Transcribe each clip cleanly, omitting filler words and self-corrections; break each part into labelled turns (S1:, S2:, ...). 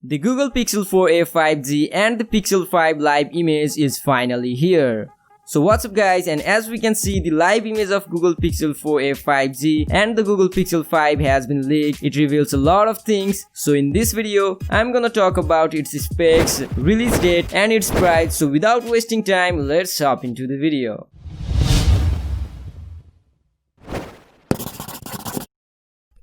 S1: The Google Pixel 4a 5G and the Pixel 5 live image is finally here. So what's up guys, and as we can see, the live image of Google Pixel 4a 5G and the Google Pixel 5 has been leaked. It reveals a lot of things. So in this video, I'm gonna talk about its specs, release date and its price. So without wasting time, let's hop into the video.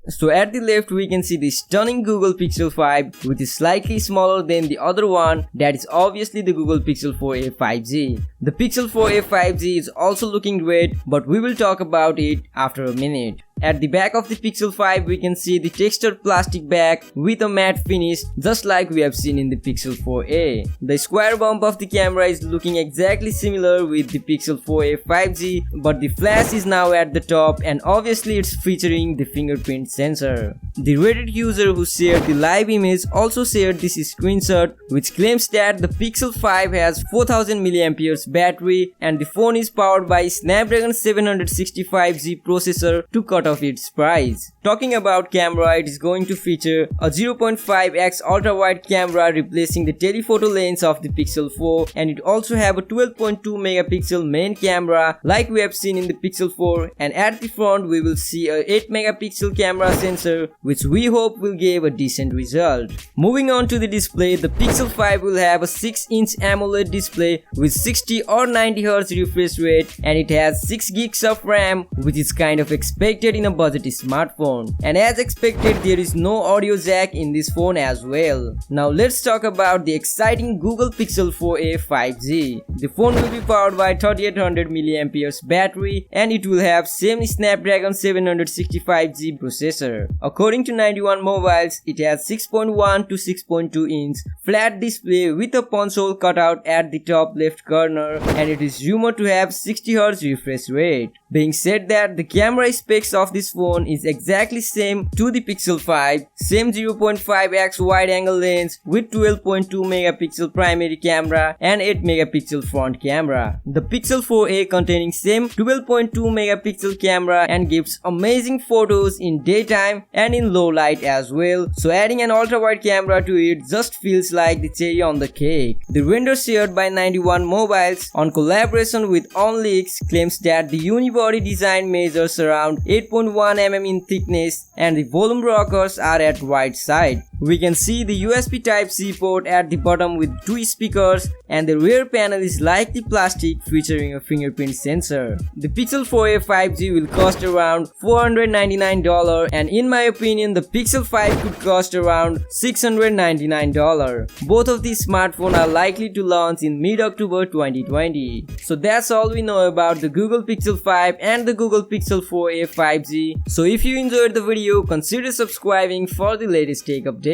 S1: So at the left we can see the stunning Google Pixel 5, which is slightly smaller than the other one, that is obviously the Google Pixel 4a 5G. The Pixel 4a 5G is also looking great, but we will talk about it after a minute. At the back of the Pixel 5 we can see the textured plastic back with a matte finish, just like we have seen in the Pixel 4a. The square bump of the camera is looking exactly similar with the Pixel 4a 5G, but the flash is now at the top and obviously it's featuring the fingerprint sensor. The Reddit user who shared the live image also shared this screenshot, which claims that the Pixel 5 has 4000 mAh battery and the phone is powered by Snapdragon 765G processor to cut off its price. Talking about camera, it is going to feature a 0.5x ultra-wide camera replacing the telephoto lens of the Pixel 4, and it also have a 12.2 megapixel main camera like we have seen in the Pixel 4, and at the front we will see a 8 megapixel camera sensor, which we hope will give a decent result. Moving on to the display, the Pixel 5 will have a 6-inch AMOLED display with 60 or 90 Hz refresh rate, and it has 6 gigs of RAM, which is kind of expected in a budget smartphone. And as expected, there is no audio jack in this phone as well. Now let's talk about the exciting Google Pixel 4a 5G. The phone will be powered by 3800 mAh battery and it will have same Snapdragon 765G processor. According to 91 Mobiles, it has 6.1 to 6.2 inch flat display with a punch hole cutout at the top left corner, and it is rumored to have 60 Hz refresh rate. Being said that, the camera specs of this phone is exactly same to the Pixel 5, same 0.5x wide angle lens with 12.2 megapixel primary camera and 8 megapixel front camera. The Pixel 4a containing same 12.2 megapixel camera and gives amazing photos in daytime and in low light as well, so adding an ultra wide camera to it just feels like the cherry on the cake. The render shared by 91 Mobiles on collaboration with OnLeaks claims that the unibody design measures around 8.1 mm in thickness and the volume rockers are at right side. We can see the USB Type-C port at the bottom with 2 speakers, and the rear panel is likely plastic featuring a fingerprint sensor. The Pixel 4a 5G will cost around $499, and in my opinion the Pixel 5 could cost around $699. Both of these smartphones are likely to launch in mid-October 2020. So that's all we know about the Google Pixel 5 and the Google Pixel 4a 5G. So if you enjoyed the video, consider subscribing for the latest tech updates.